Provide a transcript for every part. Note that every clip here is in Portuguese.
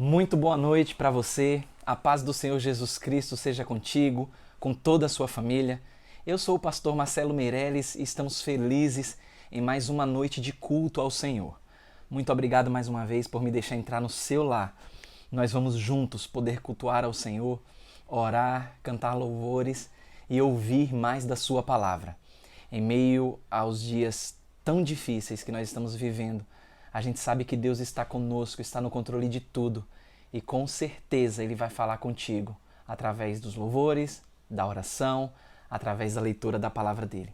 Muito boa noite para você. A paz do Senhor Jesus Cristo seja contigo, com toda a sua família. Eu sou o pastor Marcelo Meirelles e estamos felizes em mais uma noite de culto ao Senhor. Muito obrigado mais uma vez por me deixar entrar no seu lar. Nós vamos juntos poder cultuar ao Senhor, orar, cantar louvores e ouvir mais da sua palavra. Em meio aos dias tão difíceis que nós estamos vivendo, a gente sabe que Deus está conosco, está no controle de tudo e com certeza Ele vai falar contigo através dos louvores, da oração, através da leitura da palavra dEle.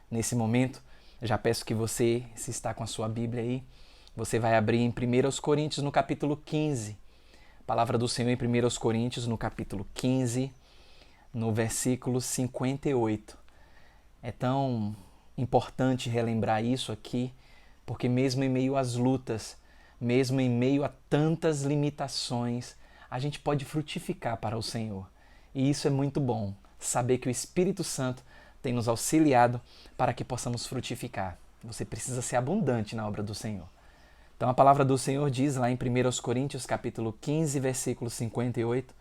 Nesse momento, já peço que você, se está com a sua Bíblia aí, você vai abrir em 1 Coríntios no capítulo 15. Palavra do Senhor em 1 Coríntios no capítulo 15, no versículo 58. É tão importante relembrar isso aqui, porque mesmo em meio às lutas, mesmo em meio a tantas limitações, a gente pode frutificar para o Senhor. E isso é muito bom, saber que o Espírito Santo tem nos auxiliado para que possamos frutificar. Você precisa ser abundante na obra do Senhor. Então a palavra do Senhor diz lá em 1 Coríntios capítulo 15, versículo 58,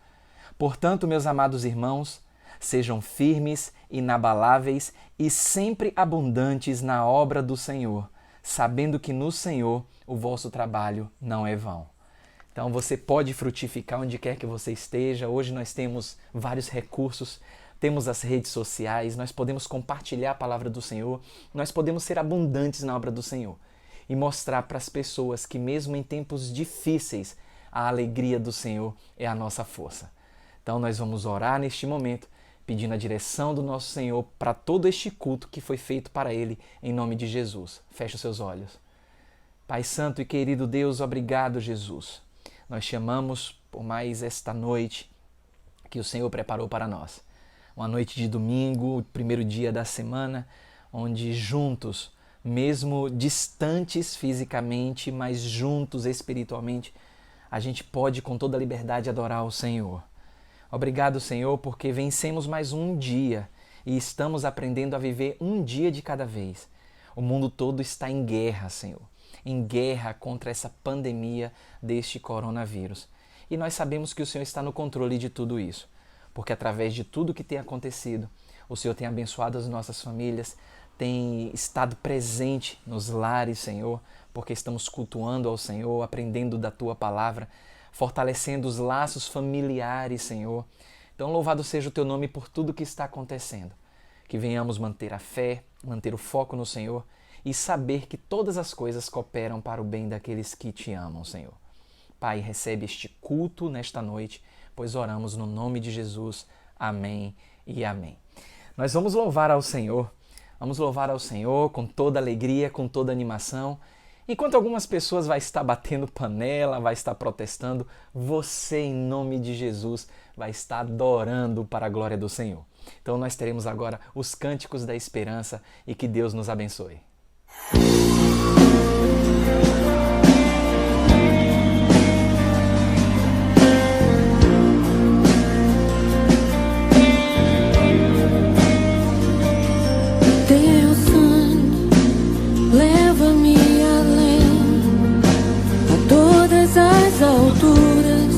portanto, meus amados irmãos, sejam firmes, inabaláveis e sempre abundantes na obra do Senhor, sabendo que no Senhor o vosso trabalho não é vão. Então você pode frutificar onde quer que você esteja. Hoje nós temos vários recursos, temos as redes sociais, nós podemos compartilhar a palavra do Senhor, nós podemos ser abundantes na obra do Senhor e mostrar para as pessoas que mesmo em tempos difíceis, a alegria do Senhor é a nossa força. Então nós vamos orar neste momento, pedindo a direção do nosso Senhor para todo este culto que foi feito para Ele, em nome de Jesus. Feche os seus olhos. Pai Santo e querido Deus, obrigado, Jesus. Nós te amamos por mais esta noite que o Senhor preparou para nós. Uma noite de domingo, o primeiro dia da semana, onde juntos, mesmo distantes fisicamente, mas juntos espiritualmente, a gente pode com toda a liberdade adorar o Senhor. Obrigado, Senhor, porque vencemos mais um dia e estamos aprendendo a viver um dia de cada vez. O mundo todo está em guerra, Senhor, em guerra contra essa pandemia deste coronavírus. E nós sabemos que o Senhor está no controle de tudo isso, porque através de tudo que tem acontecido, o Senhor tem abençoado as nossas famílias, tem estado presente nos lares, Senhor, porque estamos cultuando ao Senhor, aprendendo da Tua palavra, fortalecendo os laços familiares, Senhor. Então louvado seja o Teu nome por tudo que está acontecendo. Que venhamos manter a fé, manter o foco no Senhor e saber que todas as coisas cooperam para o bem daqueles que Te amam, Senhor. Pai, recebe este culto nesta noite, pois oramos no nome de Jesus. Amém e amém. Nós vamos louvar ao Senhor. Vamos louvar ao Senhor com toda alegria, com toda animação. Enquanto algumas pessoas vai estar batendo panela, vai estar protestando, você, em nome de Jesus, vai estar adorando para a glória do Senhor. Então nós teremos agora os cânticos da esperança e que Deus nos abençoe. As alturas,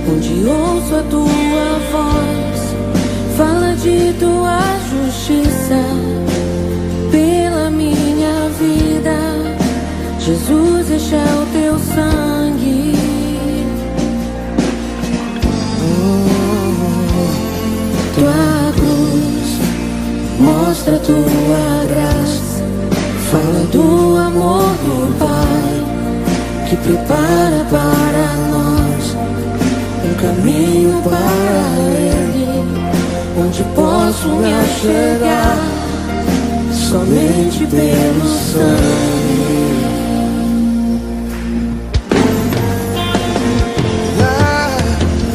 onde ouço a tua voz, fala de tua justiça pela minha vida. Jesus, este é o teu sangue. Tua cruz mostra tua graça, fala do amor do Pai, que prepara para nós um caminho para Ele, onde posso me achegar somente pelo sangue.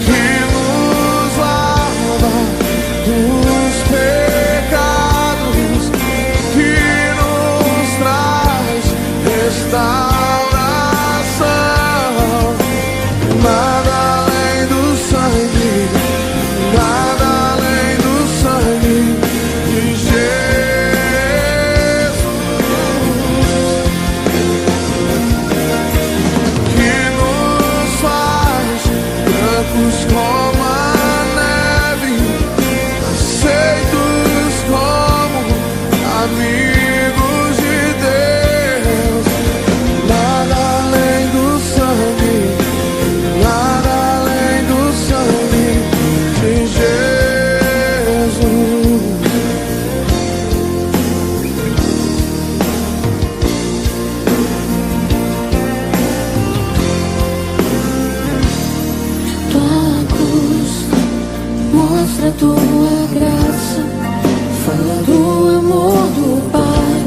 Que nos lava dos pecados, que nos traz restauração. Nada além do sangue, nada além do sangue de Jesus. mostra a tua graça, fala do amor do Pai,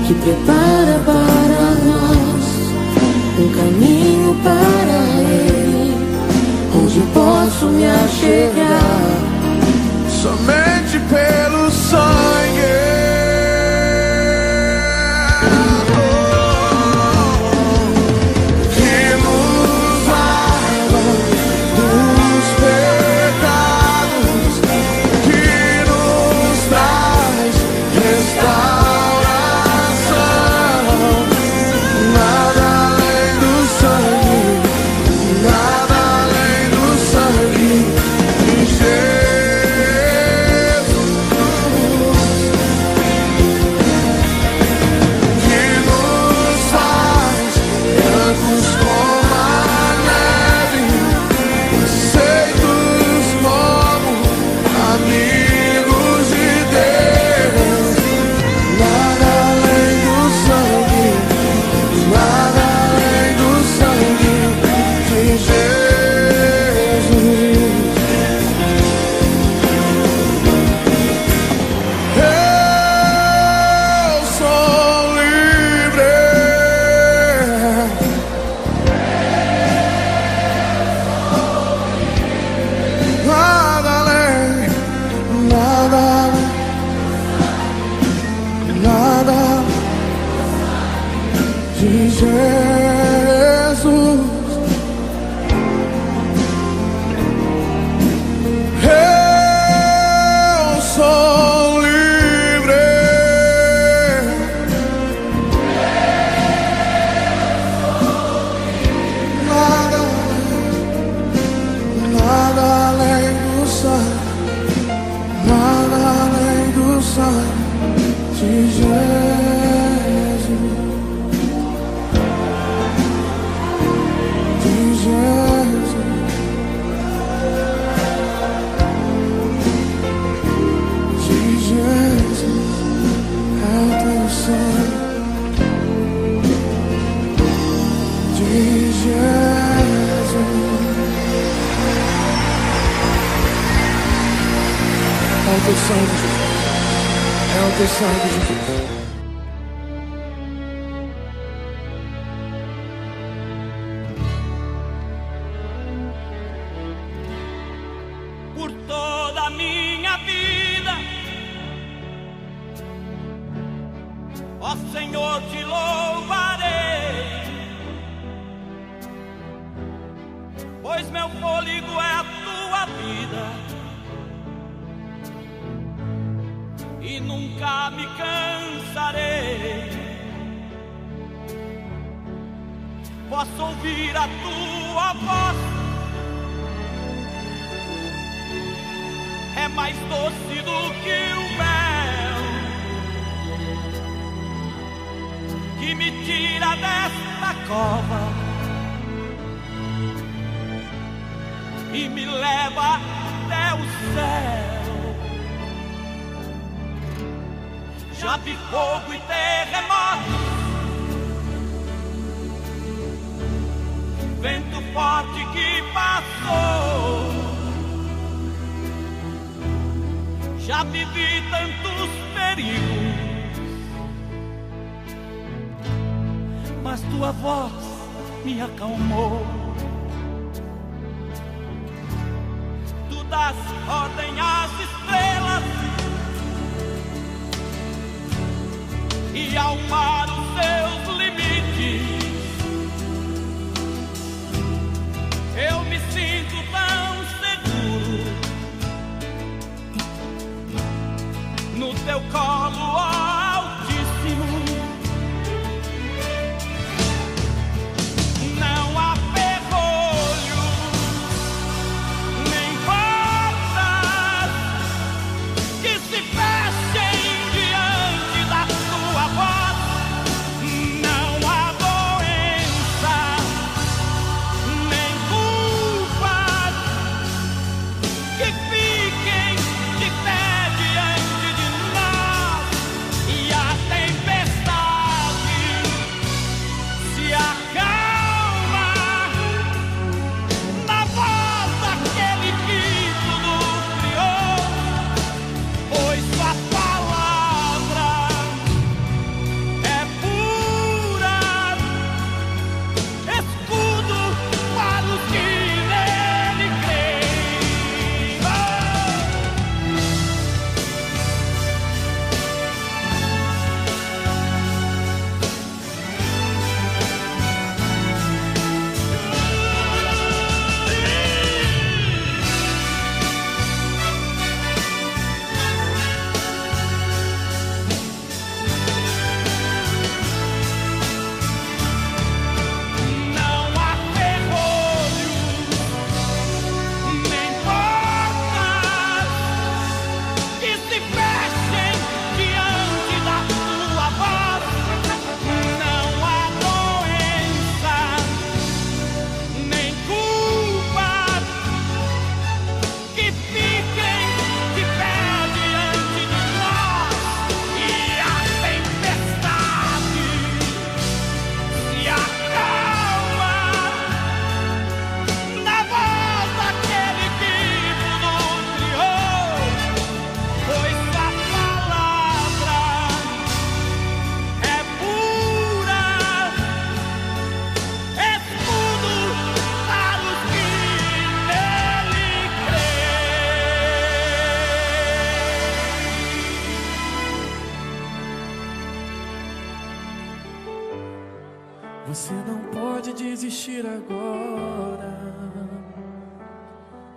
que prepara para nós um caminho para Ele, onde posso me achegar somente pelo sangue. Por toda a minha vida, ó Senhor, te louvarei, pois meu fôlego é a tua vida e nunca me cansarei. Posso ouvir a tua voz, é mais doce do que o mel, que me tira desta cova e me leva até o céu. Já vi fogo e terremoto, vento forte que passou. Já vivi tantos perigos, mas tua voz me acalmou. Tu dás ordem às estrelas e ao mar os seus limites. Eu me sinto tão seguro no teu colo, ó Altíssimo. Não há ferrolho, nem portas que se fechem diante da tua voz. Não há doença, nem culpas que fiquem de pé diante de nós. desistir agora.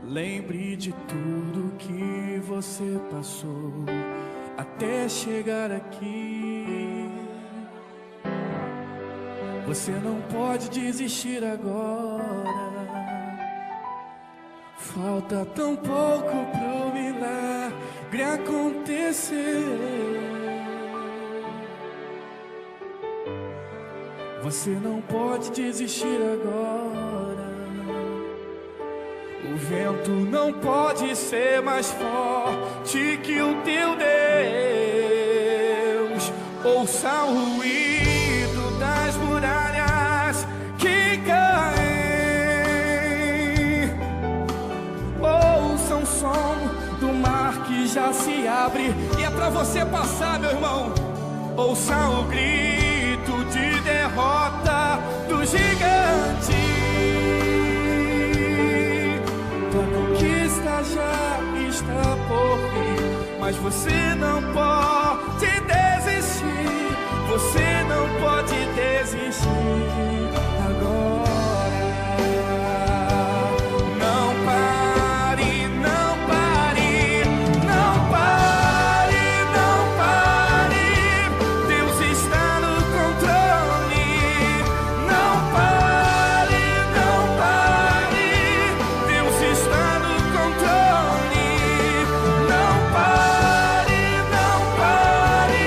Lembre de tudo que você passou até chegar aqui. Você não pode desistir agora. Falta tão pouco pro milagre acontecer. Você não pode desistir agora. O vento não pode ser mais forte que o teu Deus. Ouça o ruído das muralhas que caem. Ouça o som do mar que já se abre. E é pra você passar, meu irmão. Ouça o grito de derrota do gigante. Tua conquista já está por vir, mas você não pode desistir. Você não pode desistir agora. Não pare, não pare, não pare, não pare. Deus está no controle. Não pare, não pare. Deus está no controle. Não pare, não pare.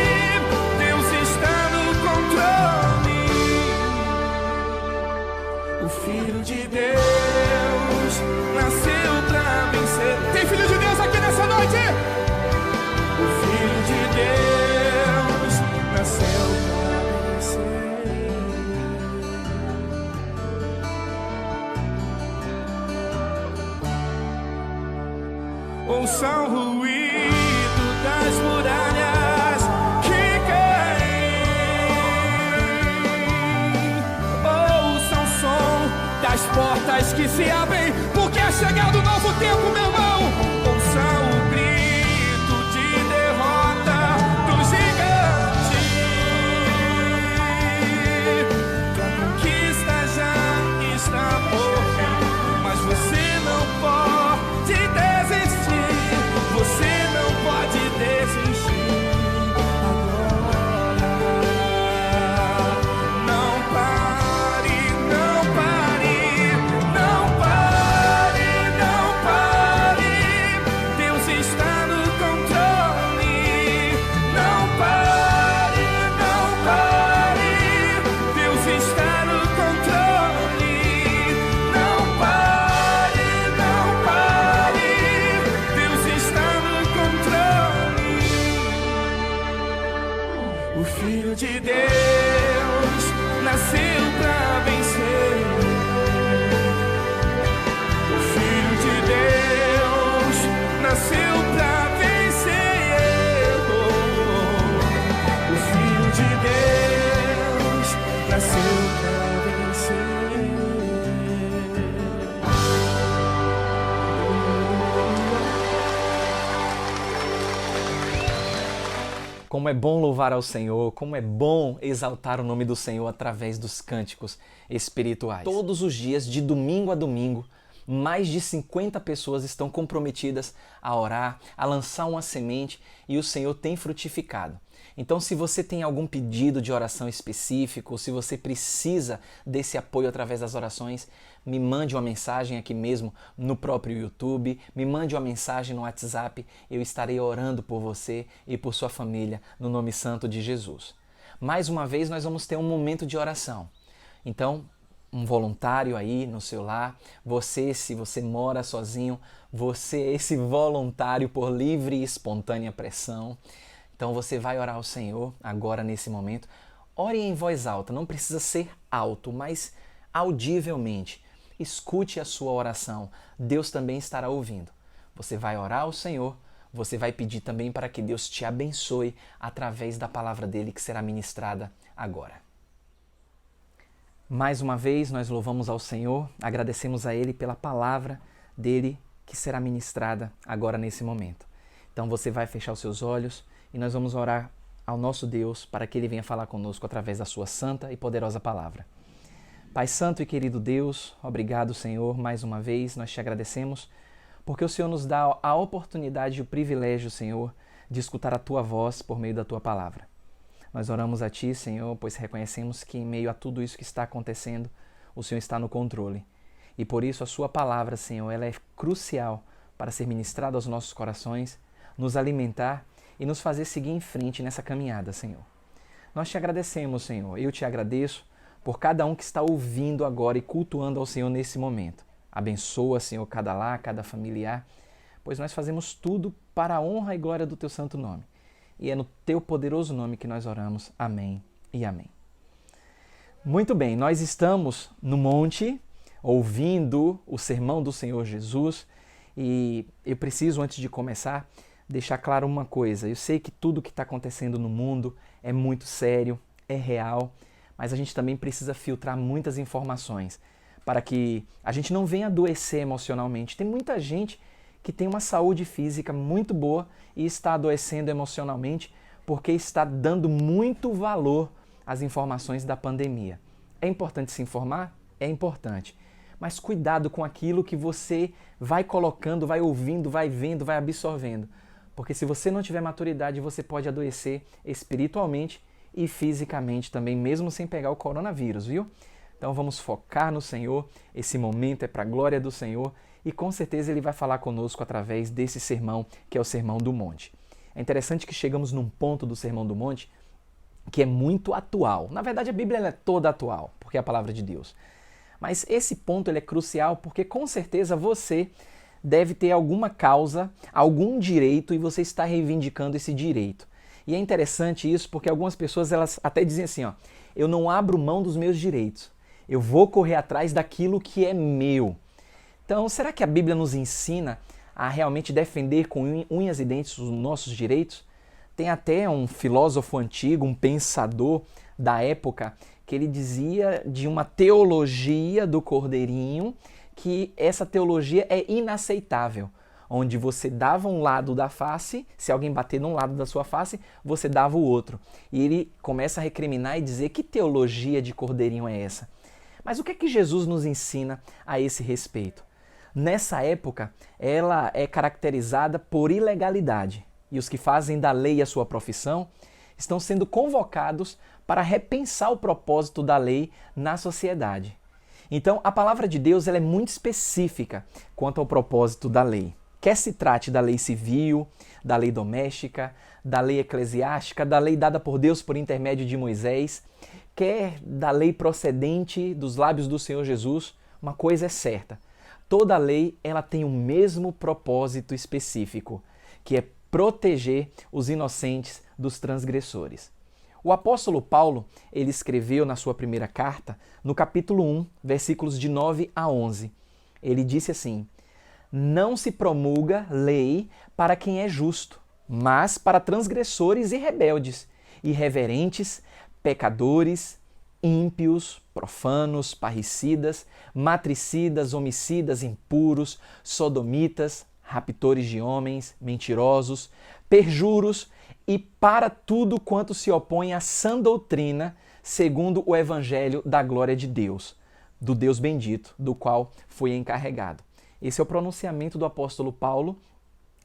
Deus está no controle. O Filho de Deus nasceu pra vencer. Tem Filho de Deus aqui nessa noite? O Filho de Deus nasceu pra vencer. Ouça o ruído das muralhas que caem. Ouça o som das portas que se abrem, porque é chegado um novo tempo, meu irmão. Ouça o grito de derrota do gigante. Tua conquista já está por vir, mas você não pode desistir. Você não pode desistir agora. Não pare, não pare, não pare, não pare. Deus está no controle. Não pare, não pare. Deus está no controle. Não pare, não pare. Deus está no controle. O Filho de Deus nasceu pra vencer. O Filho de Deus nasceu pra vencer. O Filho de Deus nasceu pra vencer. Como é bom louvar ao Senhor, como é bom exaltar o nome do Senhor através dos cânticos espirituais. Todos os dias, de domingo a domingo, mais de 50 pessoas estão comprometidas a orar, a lançar uma semente, e o Senhor tem frutificado. Então, se você tem algum pedido de oração específico, ou se você precisa desse apoio através das orações, me mande uma mensagem aqui mesmo no próprio YouTube, me mande uma mensagem no WhatsApp, eu estarei orando por você e por sua família, no nome santo de Jesus. Mais uma vez, nós vamos ter um momento de oração. Então, um voluntário aí no seu lar, você, se você mora sozinho, você é esse voluntário por livre e espontânea pressão. Então você vai orar ao Senhor agora nesse momento. Ore em voz alta, não precisa ser alto, mas audivelmente. Escute a sua oração, Deus também estará ouvindo. Você vai orar ao Senhor, você vai pedir também para que Deus te abençoe através da palavra dele que será ministrada agora. Mais uma vez nós louvamos ao Senhor, agradecemos a Ele pela palavra dele que será ministrada agora nesse momento. Então você vai fechar os seus olhos e nós vamos orar ao nosso Deus para que Ele venha falar conosco através da sua santa e poderosa palavra. Pai Santo e querido Deus, obrigado, Senhor, mais uma vez nós te agradecemos porque o Senhor nos dá a oportunidade e o privilégio, Senhor, de escutar a Tua voz por meio da Tua palavra. Nós oramos a Ti, Senhor, pois reconhecemos que em meio a tudo isso que está acontecendo, o Senhor está no controle. E por isso a Sua palavra, Senhor, ela é crucial para ser ministrada aos nossos corações, nos alimentar e nos fazer seguir em frente nessa caminhada, Senhor. Nós te agradecemos, Senhor. Eu te agradeço por cada um que está ouvindo agora e cultuando ao Senhor nesse momento. Abençoa, Senhor, cada lar, cada familiar, pois nós fazemos tudo para a honra e glória do Teu santo nome. E é no Teu poderoso nome que nós oramos. Amém e amém. Muito bem, nós estamos no monte, ouvindo o sermão do Senhor Jesus, e eu preciso, antes de começar, deixar claro uma coisa. Eu sei que tudo que está acontecendo no mundo é muito sério, é real, mas a gente também precisa filtrar muitas informações para que a gente não venha adoecer emocionalmente. Tem muita gente que tem uma saúde física muito boa e está adoecendo emocionalmente porque está dando muito valor às informações da pandemia. É importante se informar? É importante. Mas cuidado com aquilo que você vai colocando, vai ouvindo, vai vendo, vai absorvendo. Porque se você não tiver maturidade, você pode adoecer espiritualmente e fisicamente também, mesmo sem pegar o coronavírus, viu? Então vamos focar no Senhor, esse momento é para a glória do Senhor e com certeza Ele vai falar conosco através desse sermão, que é o Sermão do Monte. É interessante que chegamos num ponto do Sermão do Monte que é muito atual. Na verdade a Bíblia ela é toda atual, porque é a palavra de Deus. Mas esse ponto ele é crucial porque com certeza você deve ter alguma causa, algum direito e você está reivindicando esse direito. E é interessante isso porque algumas pessoas elas até dizem assim, ó, eu não abro mão dos meus direitos. Eu vou correr atrás daquilo que é meu. Então, será que a Bíblia nos ensina a realmente defender com unhas e dentes os nossos direitos? Tem até um filósofo antigo, um pensador da época, que ele dizia de uma teologia do cordeirinho, que essa teologia é inaceitável, onde você dava um lado da face, se alguém bater num lado da sua face, você dava o outro. E ele começa a recriminar e dizer, que teologia de cordeirinho é essa? Mas o que é que Jesus nos ensina a esse respeito? Nessa época, ela é caracterizada por ilegalidade. E os que fazem da lei a sua profissão estão sendo convocados para repensar o propósito da lei na sociedade. Então, a palavra de Deus ela é muito específica quanto ao propósito da lei. Quer se trate da lei civil, da lei doméstica, da lei eclesiástica, da lei dada por Deus por intermédio de Moisés, quer da lei procedente dos lábios do Senhor Jesus, uma coisa é certa. Toda lei ela tem o mesmo propósito específico, que é proteger os inocentes dos transgressores. O apóstolo Paulo, ele escreveu na sua primeira carta, no capítulo 1, versículos de 9 a 11. Ele disse assim, não se promulga lei para quem é justo, mas para transgressores e rebeldes, irreverentes, pecadores, ímpios, profanos, parricidas, matricidas, homicidas, impuros, sodomitas, raptores de homens, mentirosos, perjuros e para tudo quanto se opõe à sã doutrina, segundo o evangelho da glória de Deus, do Deus bendito, do qual foi encarregado. Esse é o pronunciamento do apóstolo Paulo,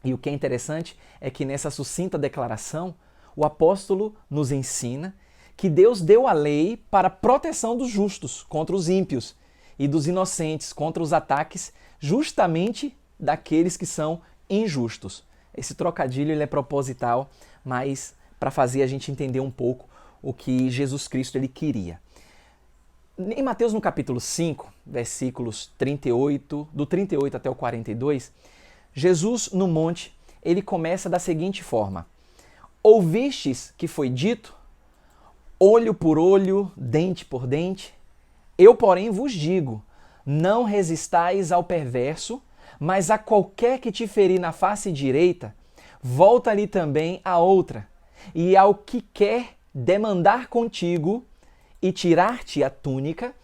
e o que é interessante é que nessa sucinta declaração, o apóstolo nos ensina que Deus deu a lei para a proteção dos justos contra os ímpios e dos inocentes contra os ataques justamente daqueles que são injustos. Esse trocadilho ele é proposital, mas para fazer a gente entender um pouco o que Jesus Cristo ele queria. Em Mateus no capítulo 5, versículos 38, do 38 até o 42, Jesus no monte, ele começa da seguinte forma: ouvistes que foi dito, olho por olho, dente por dente? Eu, porém, vos digo, não resistais ao perverso, mas a qualquer que te ferir na face direita, volta-lhe também a outra. E ao que quer demandar contigo e tirar-te a túnica,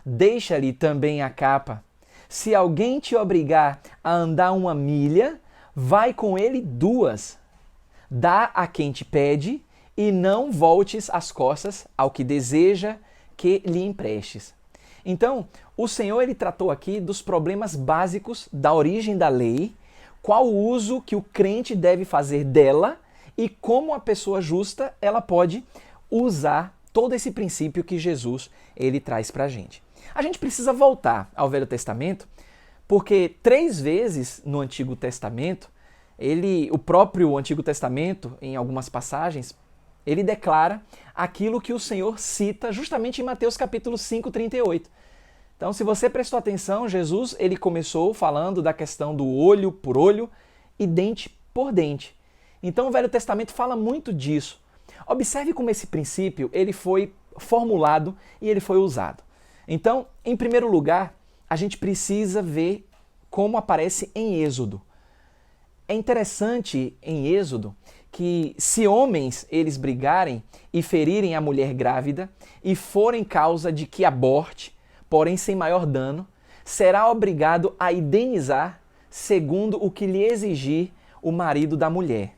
deixa-lhe também a capa. Se alguém te obrigar a andar 1 milha, vai com ele 2. Dá a quem te pede e não voltes as costas ao que deseja que lhe emprestes. Então, o Senhor ele tratou aqui dos problemas básicos da origem da lei, qual o uso que o crente deve fazer dela e como a pessoa justa ela pode usar todo esse princípio que Jesus ele traz para a gente. A gente precisa voltar ao Velho Testamento, porque 3 vezes no Antigo Testamento, o próprio Antigo Testamento, em algumas passagens, ele declara aquilo que o Senhor cita justamente em Mateus capítulo 5, 38. Então, se você prestou atenção, Jesus ele começou falando da questão do olho por olho e dente por dente. Então, o Velho Testamento fala muito disso. Observe como esse princípio ele foi formulado e ele foi usado. Então, em primeiro lugar, a gente precisa ver como aparece em Êxodo. É interessante em Êxodo que se homens eles brigarem e ferirem a mulher grávida e forem causa de que aborte, porém sem maior dano, será obrigado a indenizar segundo o que lhe exigir o marido da mulher.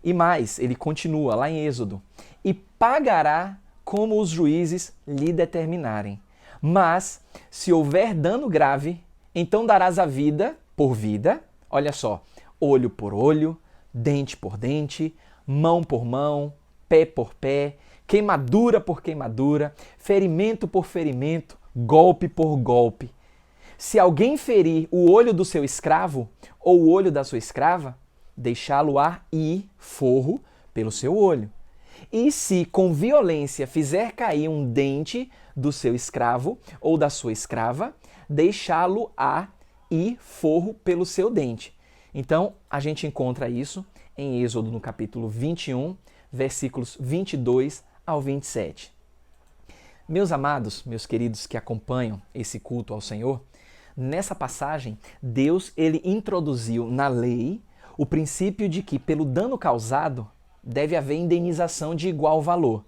E mais, ele continua lá em Êxodo, e pagará como os juízes lhe determinarem. Mas, se houver dano grave, então darás a vida por vida, olha só, olho por olho, dente por dente, mão por mão, pé por pé, queimadura por queimadura, ferimento por ferimento, golpe por golpe. Se alguém ferir o olho do seu escravo ou o olho da sua escrava, deixá-lo-á ir forro pelo seu olho. E se com violência fizer cair um dente do seu escravo ou da sua escrava, deixá-lo-á ir forro pelo seu dente. Então, a gente encontra isso em Êxodo no capítulo 21, versículos 22 ao 27. Meus amados, meus queridos que acompanham esse culto ao Senhor, nessa passagem, Deus ele introduziu na lei o princípio de que, pelo dano causado, deve haver indenização de igual valor.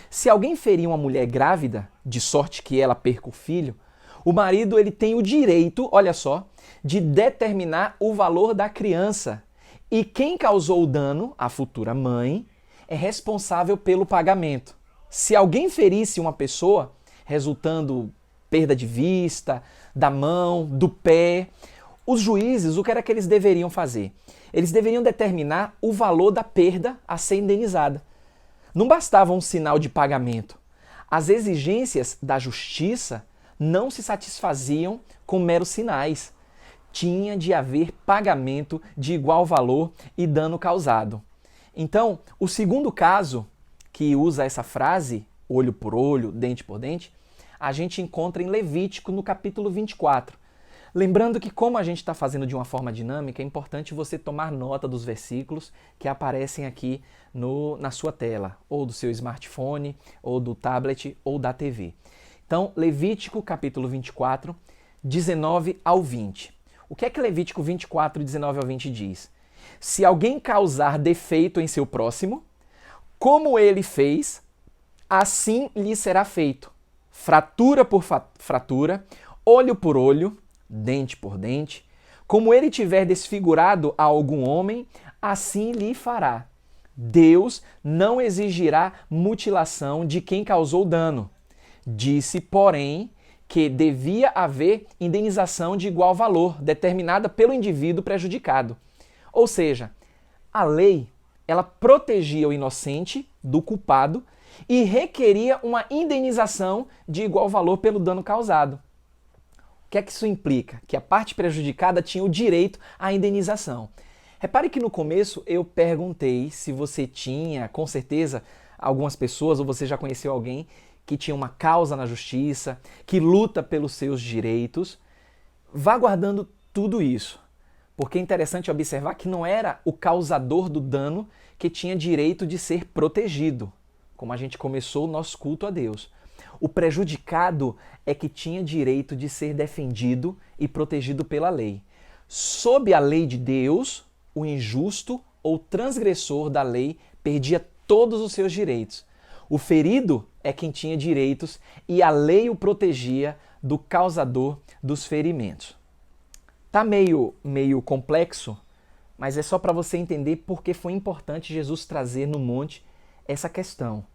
Se alguém ferir uma mulher grávida, de sorte que ela perca o filho, o marido ele tem o direito, olha só, de determinar o valor da criança. E quem causou o dano, a futura mãe, é responsável pelo pagamento. Se alguém ferisse uma pessoa, resultando perda de vista, da mão, do pé, os juízes, o que era que eles deveriam fazer? Eles deveriam determinar o valor da perda a ser indenizada. Não bastava um sinal de pagamento. As exigências da justiça não se satisfaziam com meros sinais. Tinha de haver pagamento de igual valor e dano causado. Então, o segundo caso que usa essa frase, olho por olho, dente por dente, a gente encontra em Levítico no capítulo 24. Lembrando que como a gente está fazendo de uma forma dinâmica, é importante você tomar nota dos versículos que aparecem aqui na sua tela, ou do seu smartphone, ou do tablet, ou da TV. Então, Levítico capítulo 24, 19 ao 20. O que é que Levítico 24, 19 ao 20 diz? Se alguém causar defeito em seu próximo, como ele fez, assim lhe será feito. Fratura por fratura, olho por olho, dente por dente. Como ele tiver desfigurado a algum homem, assim lhe fará. Deus não exigirá mutilação de quem causou dano. Disse, porém, que devia haver indenização de igual valor, determinada pelo indivíduo prejudicado. Ou seja, a lei, ela protegia o inocente do culpado e requeria uma indenização de igual valor pelo dano causado. O que é que isso implica? Que a parte prejudicada tinha o direito à indenização. Repare que no começo eu perguntei se você tinha, com certeza, algumas pessoas, ou você já conheceu alguém que tinha uma causa na justiça, que luta pelos seus direitos. Vá guardando tudo isso, porque é interessante observar que não era o causador do dano que tinha direito de ser protegido, como a gente começou o nosso culto a Deus. O prejudicado é que tinha direito de ser defendido e protegido pela lei. Sob a lei de Deus, o injusto ou transgressor da lei perdia todos os seus direitos. O ferido é quem tinha direitos e a lei o protegia do causador dos ferimentos. Tá meio complexo, mas é só para você entender porque foi importante Jesus trazer no monte essa questão.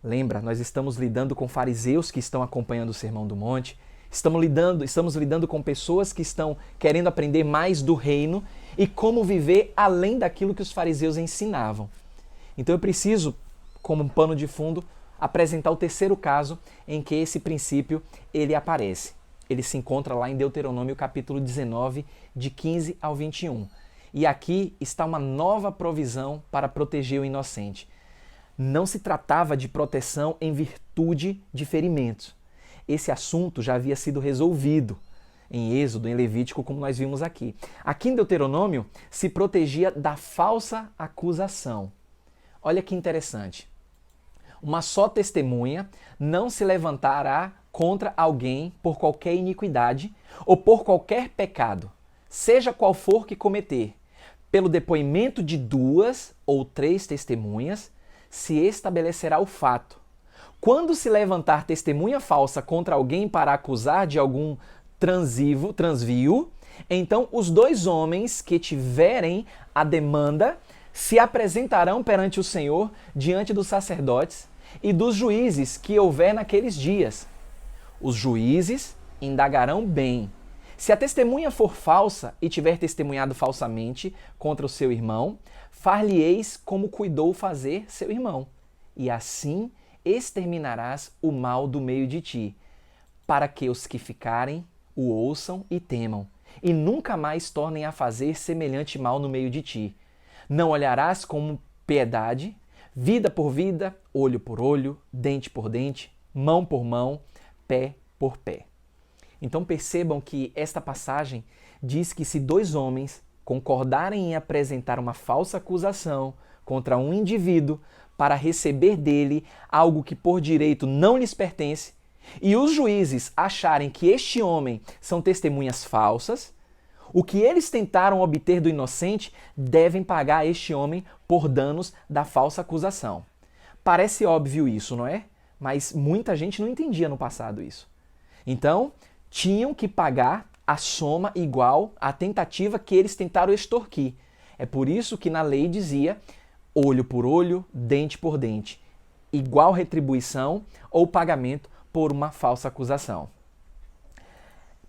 Lembra, nós estamos lidando com fariseus que estão acompanhando o Sermão do Monte Estamos lidando com pessoas que estão querendo aprender mais do reino e como viver além daquilo que os fariseus ensinavam. Então eu preciso, como um pano de fundo, apresentar o terceiro caso em que esse princípio ele aparece. Ele se encontra lá em Deuteronômio capítulo 19, de 15 ao 21. E aqui está uma nova provisão para proteger o inocente. Não se tratava de proteção em virtude de ferimentos. Esse assunto já havia sido resolvido em Êxodo, em Levítico, como nós vimos aqui. Aqui em Deuteronômio se protegia da falsa acusação. Olha que interessante. Uma só testemunha não se levantará contra alguém por qualquer iniquidade ou por qualquer pecado, seja qual for que cometer. Pelo depoimento de 2 ou 3 testemunhas, se estabelecerá o fato. Quando se levantar testemunha falsa contra alguém para acusar de algum transvio, então os 2 homens que tiverem a demanda se apresentarão perante o Senhor diante dos sacerdotes e dos juízes que houver naqueles dias. Os juízes indagarão bem. Se a testemunha for falsa e tiver testemunhado falsamente contra o seu irmão, far-lhe-eis como cuidou fazer seu irmão, e assim exterminarás o mal do meio de ti, para que os que ficarem o ouçam e temam, e nunca mais tornem a fazer semelhante mal no meio de ti. Não olharás com piedade, vida por vida, olho por olho, dente por dente, mão por mão, pé por pé. Então percebam que esta passagem diz que se 2 homens concordarem em apresentar uma falsa acusação contra um indivíduo para receber dele algo que por direito não lhes pertence, e os juízes acharem que este homem são testemunhas falsas, o que eles tentaram obter do inocente devem pagar a este homem por danos da falsa acusação. Parece óbvio isso, não é? Mas muita gente não entendia no passado isso. Então, tinham que pagar a soma igual à tentativa que eles tentaram extorquir. É por isso que na lei dizia olho por olho, dente por dente, igual retribuição ou pagamento por uma falsa acusação.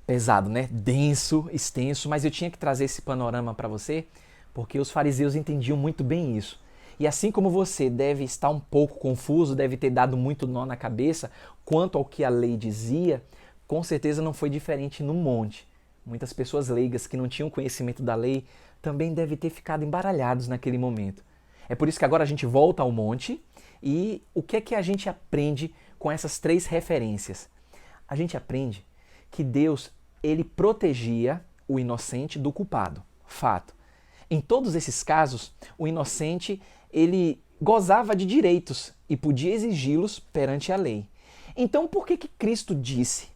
Pesado, né? Denso, extenso, mas eu tinha que trazer esse panorama para você, porque os fariseus entendiam muito bem isso. E assim como você deve estar um pouco confuso, deve ter dado muito nó na cabeça quanto ao que a lei dizia, com certeza não foi diferente no monte. Muitas pessoas leigas que não tinham conhecimento da lei também devem ter ficado embaralhados naquele momento. É por isso que agora a gente volta ao monte e o que é que a gente aprende com essas 3 referências? A gente aprende que Deus, ele protegia o inocente do culpado. Fato. Em todos esses casos, o inocente, ele gozava de direitos e podia exigi-los perante a lei. Então, por que Cristo disse: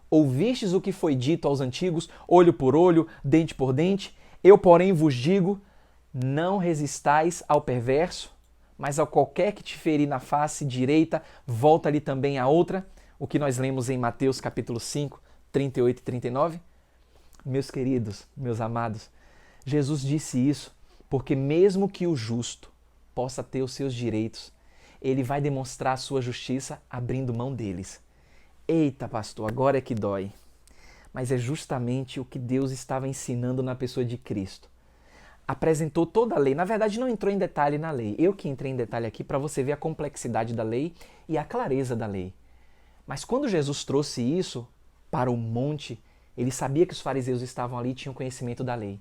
ouvistes o que foi dito aos antigos, olho por olho, dente por dente? Eu, porém, vos digo, não resistais ao perverso, mas ao qualquer que te ferir na face direita, volta-lhe também a outra. O que nós lemos em Mateus capítulo 5, 38 e 39. Meus queridos, meus amados, Jesus disse isso porque mesmo que o justo possa ter os seus direitos, ele vai demonstrar a sua justiça abrindo mão deles. Eita, pastor, agora é que dói. Mas é justamente o que Deus estava ensinando na pessoa de Cristo. Apresentou toda a lei, na verdade não entrou em detalhe na lei. Eu que entrei em detalhe aqui para você ver a complexidade da lei e a clareza da lei. Mas quando Jesus trouxe isso para o monte, ele sabia que os fariseus estavam ali e tinham conhecimento da lei.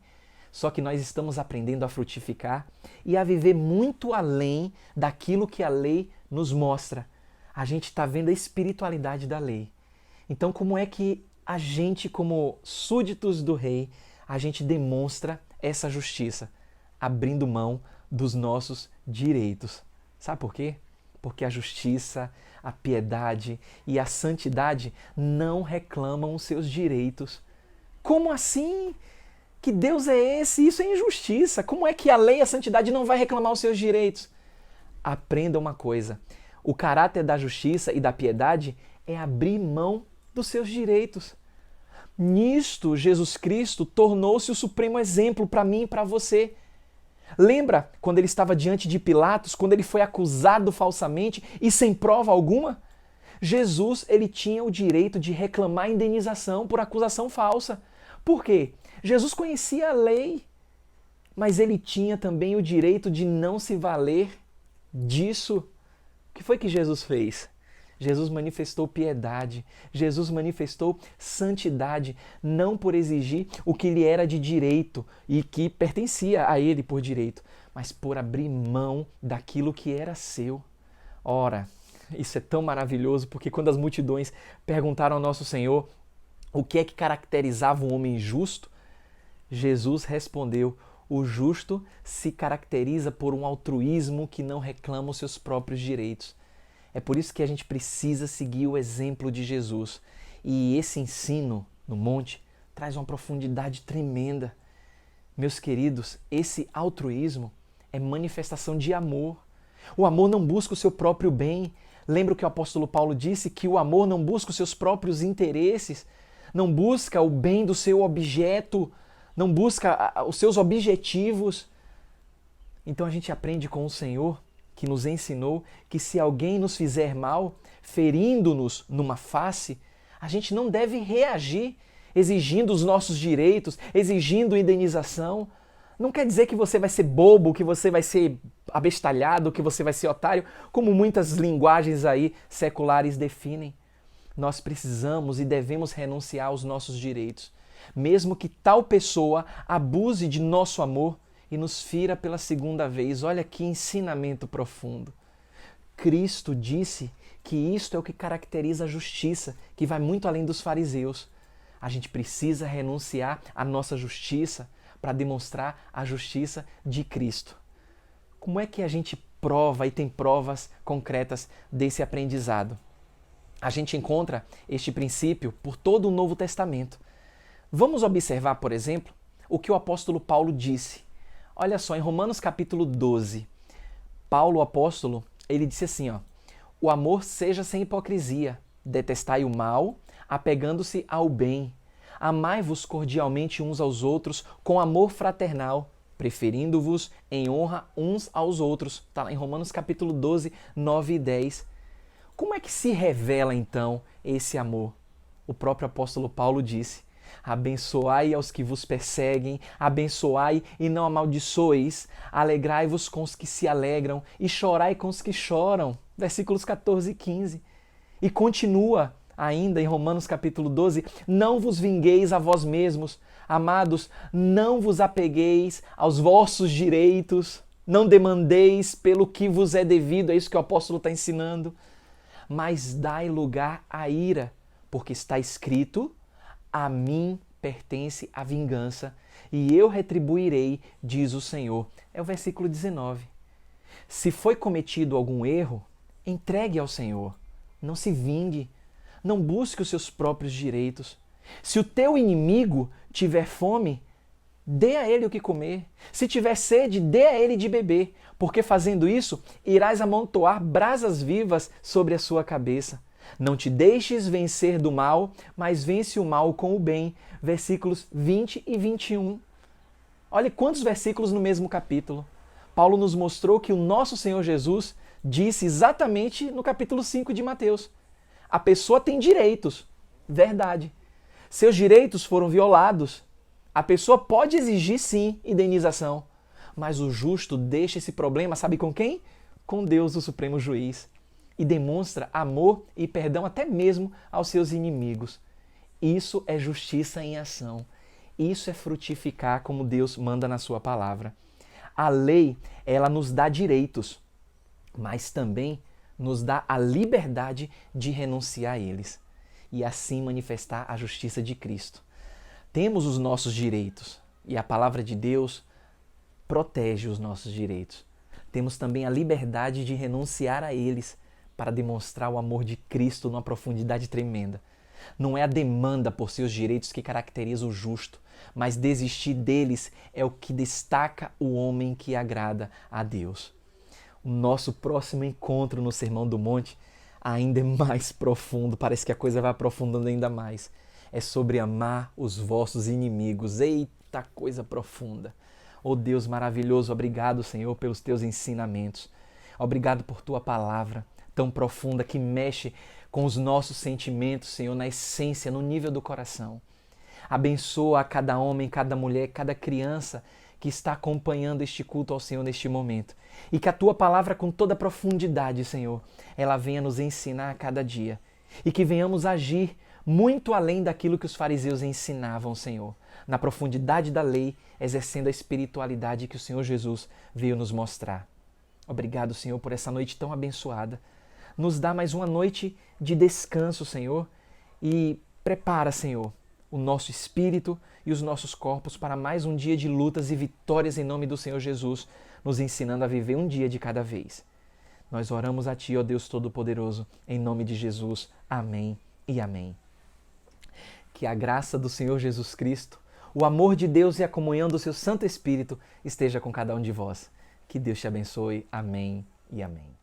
Só que nós estamos aprendendo a frutificar e a viver muito além daquilo que a lei nos mostra. A gente está vendo a espiritualidade da lei. Então, como é que a gente, como súditos do rei, a gente demonstra essa justiça? Abrindo mão dos nossos direitos. Sabe por quê? Porque a justiça, a piedade e a santidade não reclamam os seus direitos. Como assim? Que Deus é esse? Isso é injustiça. Como é que a lei e a santidade não vai reclamar os seus direitos? Aprenda uma coisa. O caráter da justiça e da piedade é abrir mão dos seus direitos. Nisto, Jesus Cristo tornou-se o supremo exemplo para mim e para você. Lembra quando ele estava diante de Pilatos, quando ele foi acusado falsamente e sem prova alguma? Jesus, ele tinha o direito de reclamar indenização por acusação falsa. Por quê? Jesus conhecia a lei, mas ele tinha também o direito de não se valer disso. O que foi que Jesus fez? Jesus manifestou piedade, Jesus manifestou santidade, não por exigir o que lhe era de direito e que pertencia a ele por direito, mas por abrir mão daquilo que era seu. Ora, isso é tão maravilhoso, porque quando as multidões perguntaram ao nosso Senhor o que é que caracterizava um homem justo, Jesus respondeu: o justo se caracteriza por um altruísmo que não reclama os seus próprios direitos. É por isso que a gente precisa seguir o exemplo de Jesus. E esse ensino no monte traz uma profundidade tremenda. Meus queridos, esse altruísmo é manifestação de amor. O amor não busca o seu próprio bem. Lembra que o apóstolo Paulo disse que o amor não busca os seus próprios interesses, não busca o bem do seu objeto, não busca os seus objetivos. Então a gente aprende com o Senhor, que nos ensinou que se alguém nos fizer mal, ferindo-nos numa face, a gente não deve reagir exigindo os nossos direitos, exigindo indenização. Não quer dizer que você vai ser bobo, que você vai ser abestalhado, que você vai ser otário, como muitas linguagens aí seculares definem. Nós precisamos e devemos renunciar aos nossos direitos, mesmo que tal pessoa abuse de nosso amor e nos fira pela segunda vez. Olha que ensinamento profundo. Cristo disse que isto é o que caracteriza a justiça, que vai muito além dos fariseus. A gente precisa renunciar à nossa justiça para demonstrar a justiça de Cristo. Como é que a gente prova e tem provas concretas desse aprendizado? A gente encontra este princípio por todo o Novo Testamento. Vamos observar, por exemplo, o que o apóstolo Paulo disse. Olha só, em Romanos capítulo 12, Paulo, o apóstolo, ele disse assim, o amor seja sem hipocrisia, detestai o mal, apegando-se ao bem. Amai-vos cordialmente uns aos outros com amor fraternal, preferindo-vos em honra uns aos outros. Está lá em Romanos capítulo 12, 9 e 10. Como é que se revela então esse amor? O próprio apóstolo Paulo disse: abençoai aos que vos perseguem, abençoai e não amaldiçoeis, alegrai-vos com os que se alegram e chorai com os que choram. Versículos 14 e 15. E continua ainda em Romanos capítulo 12, não vos vingueis a vós mesmos, amados, não vos apegueis aos vossos direitos, não demandeis pelo que vos é devido, é isso que o apóstolo está ensinando, mas dai lugar à ira, porque está escrito: a mim pertence a vingança, e eu retribuirei, diz o Senhor. É o versículo 19. Se foi cometido algum erro, entregue ao Senhor. Não se vingue. Não busque os seus próprios direitos. Se o teu inimigo tiver fome, dê a ele o que comer. Se tiver sede, dê a ele de beber, porque fazendo isso, irás amontoar brasas vivas sobre a sua cabeça. Não te deixes vencer do mal, mas vence o mal com o bem. Versículos 20 e 21. Olha quantos versículos no mesmo capítulo. Paulo nos mostrou que o nosso Senhor Jesus disse exatamente no capítulo 5 de Mateus. A pessoa tem direitos, verdade. Seus direitos foram violados. A pessoa pode exigir sim indenização, mas o justo deixa esse problema, sabe com quem? Com Deus, o Supremo Juiz. E demonstra amor e perdão até mesmo aos seus inimigos. Isso é justiça em ação. Isso é frutificar como Deus manda na sua palavra. A lei, ela nos dá direitos, mas também nos dá a liberdade de renunciar a eles e assim manifestar a justiça de Cristo. Temos os nossos direitos e a palavra de Deus protege os nossos direitos. Temos também a liberdade de renunciar a eles para demonstrar o amor de Cristo numa profundidade tremenda. Não é a demanda por seus direitos que caracteriza o justo, mas desistir deles é o que destaca o homem que agrada a Deus. O nosso próximo encontro no Sermão do Monte ainda é mais profundo, parece que a coisa vai aprofundando ainda mais. É sobre amar os vossos inimigos. Eita, coisa profunda! Oh Deus maravilhoso, obrigado, Senhor, pelos teus ensinamentos. Obrigado por tua palavra tão profunda que mexe com os nossos sentimentos, Senhor, na essência, no nível do coração. Abençoa a cada homem, cada mulher, cada criança que está acompanhando este culto ao Senhor neste momento. E que a Tua palavra, com toda a profundidade, Senhor, ela venha nos ensinar a cada dia. E que venhamos agir muito além daquilo que os fariseus ensinavam, Senhor, na profundidade da lei, exercendo a espiritualidade que o Senhor Jesus veio nos mostrar. Obrigado, Senhor, por essa noite tão abençoada. Nos dá mais uma noite de descanso, Senhor, e prepara, Senhor, o nosso espírito e os nossos corpos para mais um dia de lutas e vitórias em nome do Senhor Jesus, nos ensinando a viver um dia de cada vez. Nós oramos a Ti, ó Deus Todo-Poderoso, em nome de Jesus. Amém e amém. Que a graça do Senhor Jesus Cristo, o amor de Deus e a comunhão do Seu Santo Espírito esteja com cada um de vós. Que Deus te abençoe. Amém e amém.